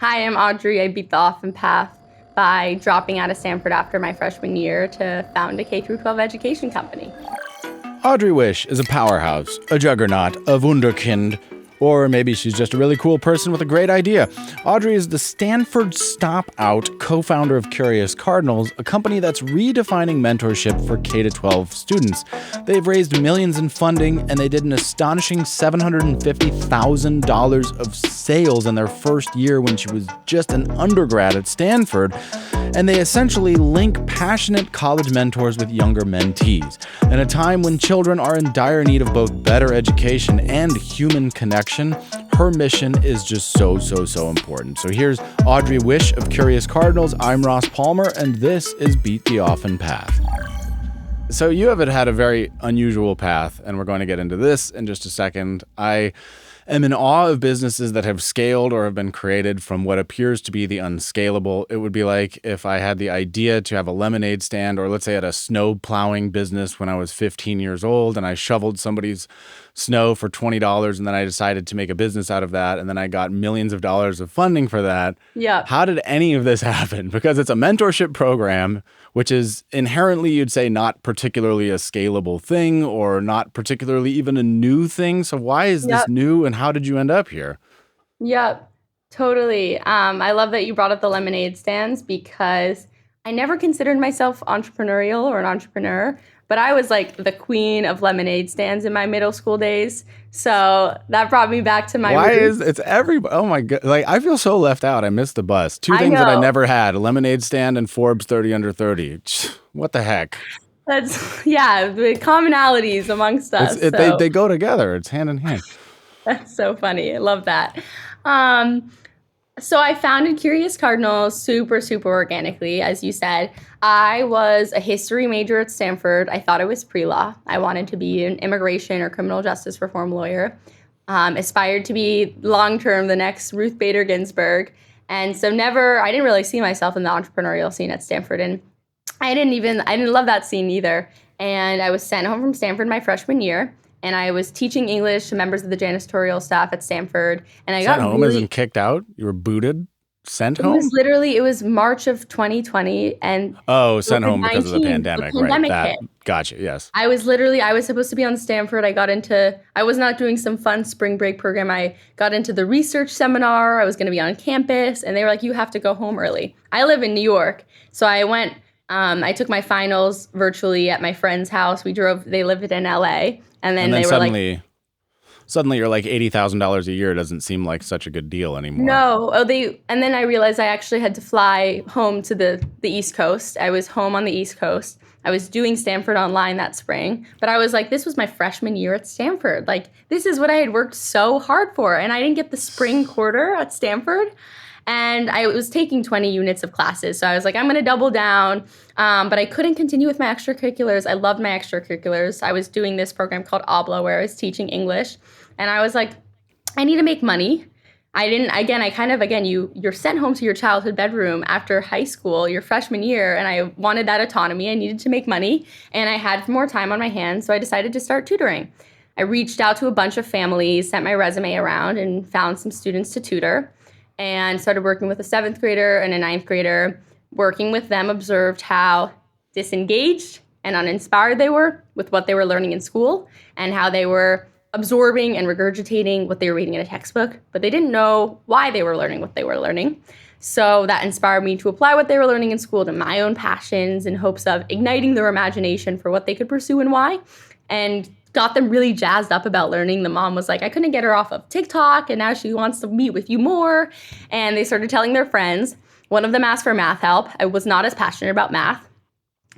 Hi, I'm Audrey. I beat the often path by dropping out of Stanford after my freshman year to found a K-12 education company. Audrey Wisch is a powerhouse, a juggernaut, a wunderkind, or maybe she's just a really cool person with a great idea. Audrey is the Stanford Stop Out co-founder of Cardinals, a company that's redefining mentorship for K-12 students. They've raised millions in funding, and they did an astonishing $750,000 of sales in their first year when she was just an undergrad at Stanford. And they essentially link passionate college mentors with younger mentees. In a time when children are in dire need of both better education and human connection, her mission is just so important. So here's Audrey Wisch of Cardinals. I'm Ross Palmer, and this is Beat the Often Path. So you have had a very unusual path, and we're going to get into this in just a second. I am in awe of businesses that have scaled or have been created from what appears to be the unscalable. It would be like if I had the idea to have a lemonade stand, or let's say at a snow plowing business when I was 15 years old, and I shoveled somebody's snow for $20, and then I decided to make a business out of that, and then I got millions of dollars of funding for that. Yeah. How did any of this happen? Because it's a mentorship program, which is inherently, you'd say, not particularly a scalable thing or not particularly even a new thing. So why is this new, and how did you end up here? Yep, totally. I love that you brought up the lemonade stands because I never considered myself entrepreneurial or an entrepreneur, but I was like the queen of lemonade stands in my middle school days. So that brought me back to my roots. It's everybody? Oh my God. Like, I feel so left out. I missed the bus. Two things that I never had: a lemonade stand and Forbes 30 under 30. What the heck? That's, the commonalities amongst us. They go together. It's hand in hand. That's so funny. I love that. So I founded Curious Cardinals super organically, as you said. I was a history major at Stanford. I thought I was pre-law. I wanted to be an immigration or criminal justice reform lawyer. Aspired to be long-term the next Ruth Bader Ginsburg. And so I didn't really see myself in the entrepreneurial scene at Stanford. And I didn't love that scene either. And I was sent home from Stanford my freshman year. And I was teaching English to members of the janitorial staff at Stanford. And I got home isn't kicked out? You were booted? Sent home? It was March of 2020. And sent home because of the pandemic. Right. Hit. Gotcha. Yes. I was supposed to be on Stanford. I was not doing some fun spring break program. I got into the research seminar. I was going to be on campus. And they were like, you have to go home early. I live in New York. So I went, I took my finals virtually at my friend's house. They lived in LA. And then they were suddenly you're like $80,000 a year doesn't seem like such a good deal anymore. No. And then I realized I actually had to fly home to the East Coast. I was home on the East Coast. I was doing Stanford Online that spring. But I was like, this was my freshman year at Stanford. Like, this is what I had worked so hard for. And I didn't get the spring quarter at Stanford. And I was taking 20 units of classes. So I was like, I'm going to double down. But I couldn't continue with my extracurriculars. I loved my extracurriculars. I was doing this program called Obla where I was teaching English. And I was like, I need to make money. You're sent home to your childhood bedroom after high school, your freshman year. And I wanted that autonomy. I needed to make money. And I had more time on my hands. So I decided to start tutoring. I reached out to a bunch of families, sent my resume around, and found some students to tutor. And started working with a 7th grader and a 9th grader. Working with them, observed how disengaged and uninspired they were with what they were learning in school and how they were absorbing and regurgitating what they were reading in a textbook, but they didn't know why they were learning what they were learning. So that inspired me to apply what they were learning in school to my own passions in hopes of igniting their imagination for what they could pursue and why, and got them really jazzed up about learning. The mom was like, I couldn't get her off of TikTok, and now she wants to meet with you more. And they started telling their friends. One of them asked for math help. I was not as passionate about math.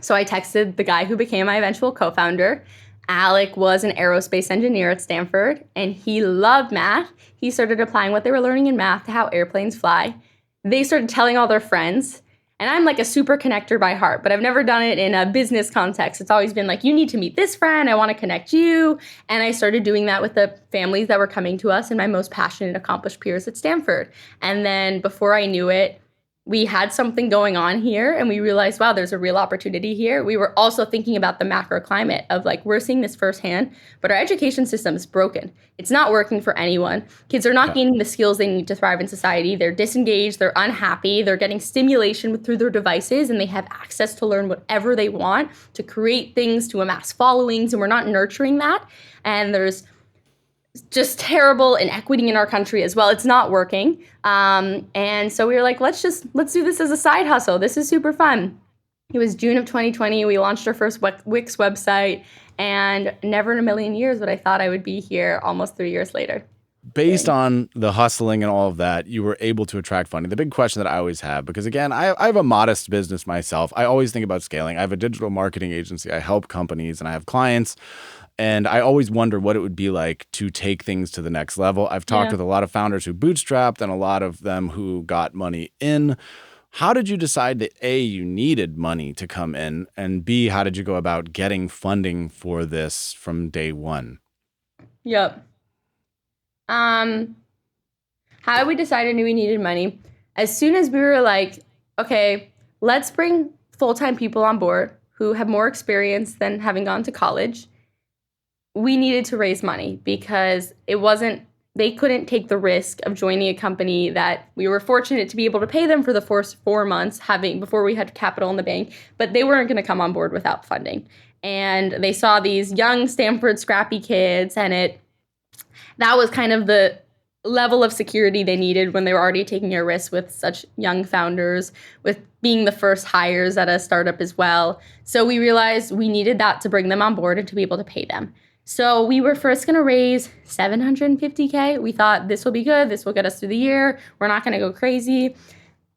So I texted the guy who became my eventual co-founder. Alec was an aerospace engineer at Stanford, and he loved math. He started applying what they were learning in math to how airplanes fly. They started telling all their friends. And I'm like a super connector by heart, but I've never done it in a business context. It's always been like, you need to meet this friend. I want to connect you. And I started doing that with the families that were coming to us and my most passionate, accomplished peers at Stanford. And then before I knew it, we had something going on here and we realized, wow, there's a real opportunity here. We were also thinking about the macro climate of like, we're seeing this firsthand, but our education system is broken. It's not working for anyone. Kids are not gaining the skills they need to thrive in society. They're disengaged, they're unhappy, they're getting stimulation through their devices, and they have access to learn whatever they want, to create things, to amass followings, and we're not nurturing that. And there's just terrible inequity in our country as well. It's not working. And so we were like, let's do this as a side hustle. This is super fun. It was June of 2020. We launched our first Wix website, and never in a million years would I thought I would be here almost 3 years later. Based on the hustling and all of that, you were able to attract funding. The big question that I always have, because again, I have a modest business myself. I always think about scaling. I have a digital marketing agency. I help companies and I have clients. And I always wonder what it would be like to take things to the next level. I've talked with a lot of founders who bootstrapped and a lot of them who got money in. How did you decide that A, you needed money to come in, and B, how did you go about getting funding for this from day one? Yep. How we decided we needed money? As soon as we were like, okay, let's bring full-time people on board who have more experience than having gone to college, we needed to raise money because they couldn't take the risk of joining a company that we were fortunate to be able to pay them for the first 4 months before we had capital in the bank, but they weren't going to come on board without funding. And they saw these young Stanford scrappy kids, and that was kind of the level of security they needed when they were already taking a risk with such young founders, with being the first hires at a startup as well. So we realized we needed that to bring them on board and to be able to pay them. So we were first going to raise $750K. We thought this will be good. This will get us through the year. We're not going to go crazy.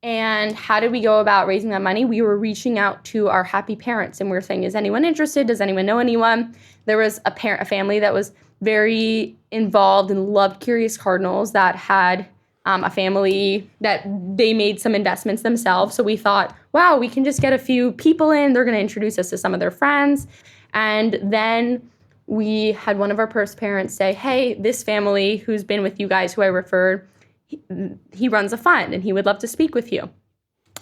And how did we go about raising that money? We were reaching out to our happy parents, and we were saying, is anyone interested? Does anyone know anyone? There was a family that was very involved and loved Curious Cardinals that had a family that they made some investments themselves. So we thought, wow, we can just get a few people in. They're going to introduce us to some of their friends. And then we had one of our first parents say, hey, this family who's been with you guys, who I referred, he runs a fund and he would love to speak with you.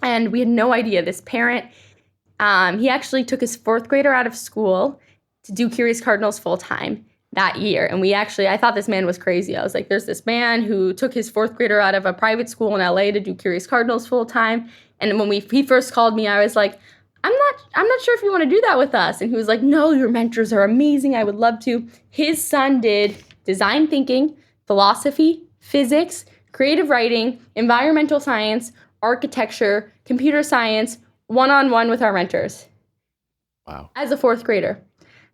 And we had no idea. This parent, he actually took his fourth grader out of school to do Curious Cardinals full time that year. And I thought this man was crazy. I was like, there's this man who took his fourth grader out of a private school in LA to do Curious Cardinals full time. And when he first called me, I was like, I'm not sure if you want to do that with us. And he was like, no, your mentors are amazing. I would love to. His son did design thinking, philosophy, physics, creative writing, environmental science, architecture, computer science, one-on-one with our mentors. Wow. As a fourth grader.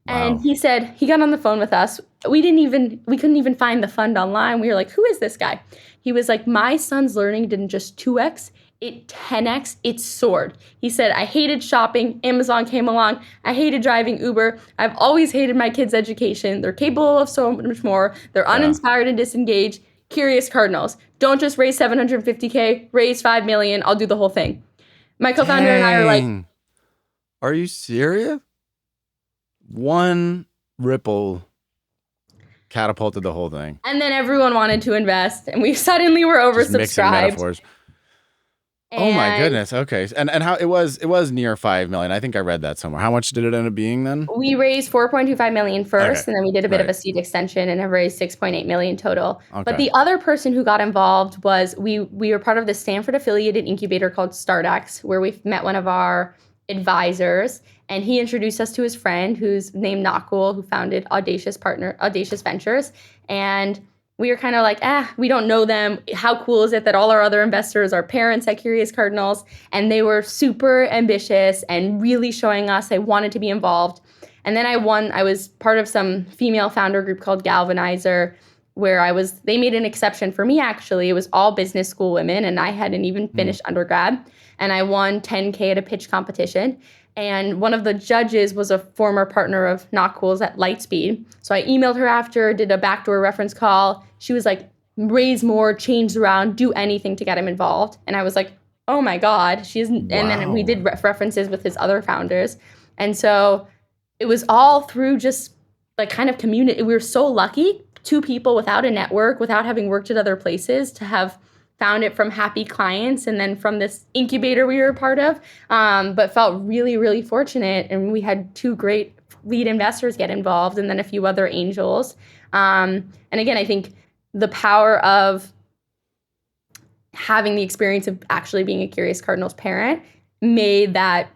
Wow. And he said, he got on the phone with us. We couldn't even find the fund online. We were like, who is this guy? He was like, my son's learning didn't just 2x, it 10x, it soared. He said, I hated shopping. Amazon came along. I hated driving Uber. I've always hated my kids' education. They're capable of so much more. They're uninspired and disengaged. Curious Cardinals. Don't just raise $750K, raise $5 million. I'll do the whole thing. My co-founder and I are like, are you serious? One ripple catapulted the whole thing. And then everyone wanted to invest, and we suddenly were oversubscribed. Oh my goodness. Okay. And how it was near 5 million. I think I read that somewhere. How much did it end up being then? We raised 4.25 million first, and then we did a bit of a seed extension and have raised 6.8 million total. Okay. But the other person who got involved was we were part of the Stanford affiliated incubator called StartX, where we met one of our advisors, and he introduced us to his friend who's named Not Cool, who founded Audacious Ventures. And we were kind of like, we don't know them. How cool is it that all our other investors are parents at Curious Cardinals? And they were super ambitious and really showing us they wanted to be involved. And then I was part of some female founder group called Galvanizer, where they made an exception for me, actually. It was all business school women, and I hadn't even finished undergrad. And I won $10K at a pitch competition. And one of the judges was a former partner of Not Cool's at Lightspeed. So I emailed her after, did a backdoor reference call. She was like, raise more, change around, do anything to get him involved. And I was like, oh my God. And then we did references with his other founders. And so it was all through just like kind of community. We were so lucky, two people without a network, without having worked at other places, to have found it from happy clients and then from this incubator we were a part of, but felt really, really fortunate. And we had 2 great lead investors get involved and then a few other angels. And again, I think the power of having the experience of actually being a Curious Cardinals parent made that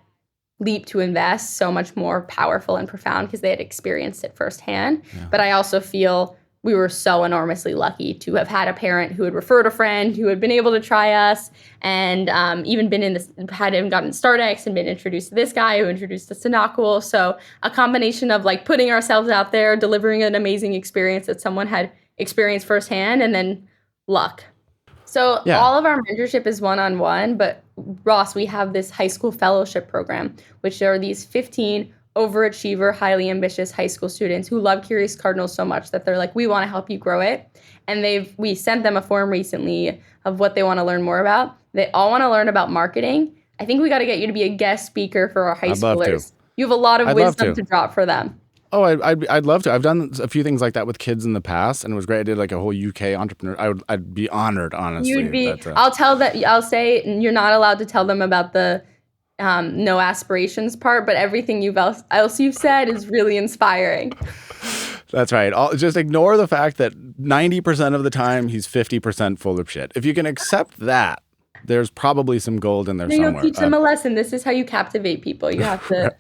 leap to invest so much more powerful and profound because they had experienced it firsthand. Yeah. But I also feel we were so enormously lucky to have had a parent who had referred a friend who had been able to try us and even been in this, had even gotten StartX and been introduced to this guy who introduced us to Knockable. So a combination of like putting ourselves out there, delivering an amazing experience that someone had experienced firsthand, and then luck. So all of our mentorship is one-on-one, but Ross, we have this high school fellowship program, which are these 15 overachiever, highly ambitious high school students who love Curious Cardinals so much that they're like, we want to help you grow it. And we sent them a form recently of what they want to learn more about. They all want to learn about marketing. I think we got to get you to be a guest speaker for our high schoolers. You have a lot of wisdom to drop for them. Oh, I'd love to. I've done a few things like that with kids in the past, and it was great. I did like a whole UK entrepreneur. I'd be honored, honestly. You'd be. I'll say you're not allowed to tell them about the no aspirations part, but everything else you've said is really inspiring. That's right. Just ignore the fact that 90% of the time he's 50% full of shit. If you can accept that, there's probably some gold in there somewhere. You'll teach them a lesson. This is how you captivate people. You have to.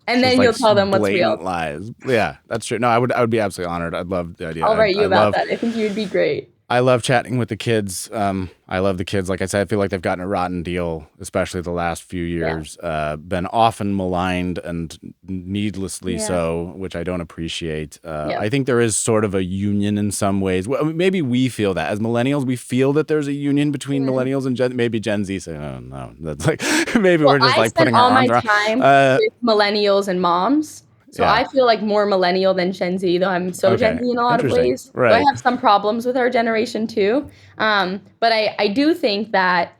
And then you'll tell them what's real. Lies. Yeah, that's true. No, I would be absolutely honored. I'd love the idea. I'll write you about that. I think you'd be great. I love chatting with the kids. I love the kids. Like I said, I feel like they've gotten a rotten deal, especially the last few years. Been often maligned and needlessly so, which I don't appreciate. I think there is sort of a union in some ways. Well, maybe we feel that as millennials, we feel that there's a union between millennials and maybe Gen Z say, oh no, that's like maybe we're just like putting our arms around. I spend all my time with millennials and moms. So I feel like more millennial than Gen Z, though I'm so Gen Z in a lot of ways. Right. So I have some problems with our generation too. But I do think that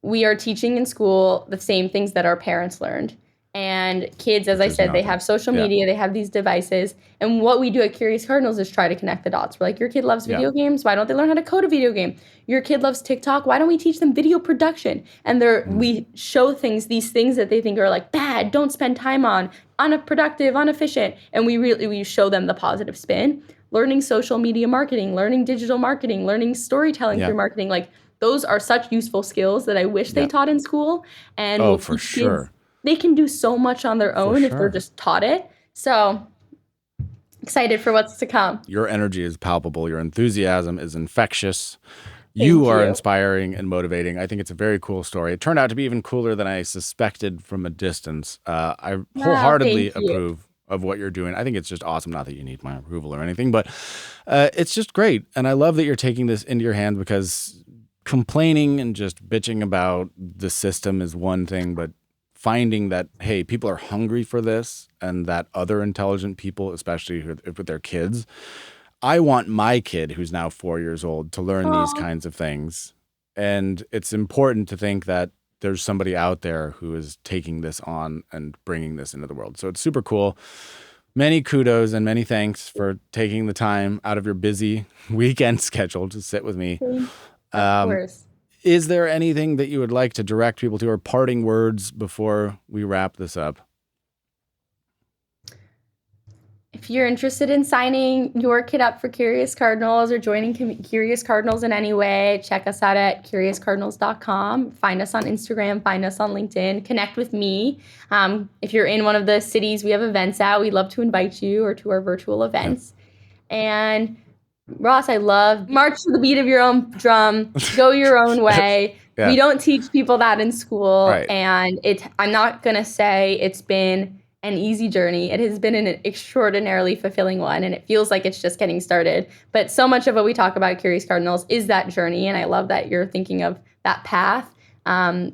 we are teaching in school the same things that our parents learned. And kids, as I said, they have social media, they have these devices. And what we do at Curious Cardinals is try to connect the dots. We're like, your kid loves video games. Why don't they learn how to code a video game? Your kid loves TikTok. Why don't we teach them video production? And we show these things that they think are like bad, don't spend time on, unproductive, inefficient. And we show them the positive spin. Learning social media marketing, learning digital marketing, learning storytelling through marketing. Like those are such useful skills that I wish they taught in school. And for sure. Kids, they can do so much on their own if they're just taught it. So excited for what's to come. Your energy is palpable. Your enthusiasm is infectious. You are inspiring and motivating. I think it's a very cool story. It turned out to be even cooler than I suspected from a distance. I wholeheartedly approve of what you're doing. I think it's just awesome. Not that you need my approval or anything, but it's just great. And I love that you're taking this into your hands, because complaining and just bitching about the system is one thing, but finding that, hey, people are hungry for this, and that other intelligent people, especially with their kids. I want my kid, who's now 4 years old, to learn these kinds of things. And it's important to think that there's somebody out there who is taking this on and bringing this into the world. So it's super cool. Many kudos and many thanks for taking the time out of your busy weekend schedule to sit with me. Of course. Is there anything that you would like to direct people to, or parting words before we wrap this up? If you're interested in signing your kid up for Curious Cardinals or joining Curious Cardinals in any way, check us out at curiouscardinals.com. Find us on Instagram, find us on LinkedIn, connect with me. If you're in one of the cities we have events at, we'd love to invite you or to our virtual events. And Ross, I love march to the beat of your own drum, go your own way. We don't teach people that in school. And I'm not going to say it's been an easy journey. It has been an extraordinarily fulfilling one, and it feels like it's just getting started. But so much of what we talk about at Curious Cardinals is that journey, and I love that you're thinking of that path.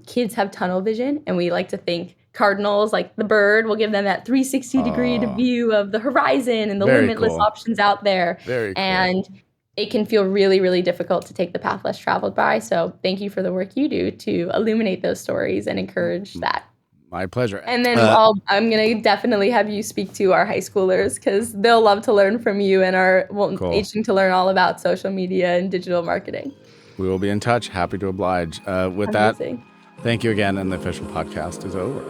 Kids have tunnel vision, and we like to think Cardinals, like the bird, will give them that 360-degree view of the horizon and the limitless options out there. Very cool. And it can feel really, really difficult to take the path less traveled by. So thank you for the work you do to illuminate those stories and encourage that. My pleasure. And then I'm going to definitely have you speak to our high schoolers, because they'll love to learn from you and are itching to learn all about social media and digital marketing. We will be in touch. Happy to oblige. With Amazing. that, thank you again, and the official podcast is over.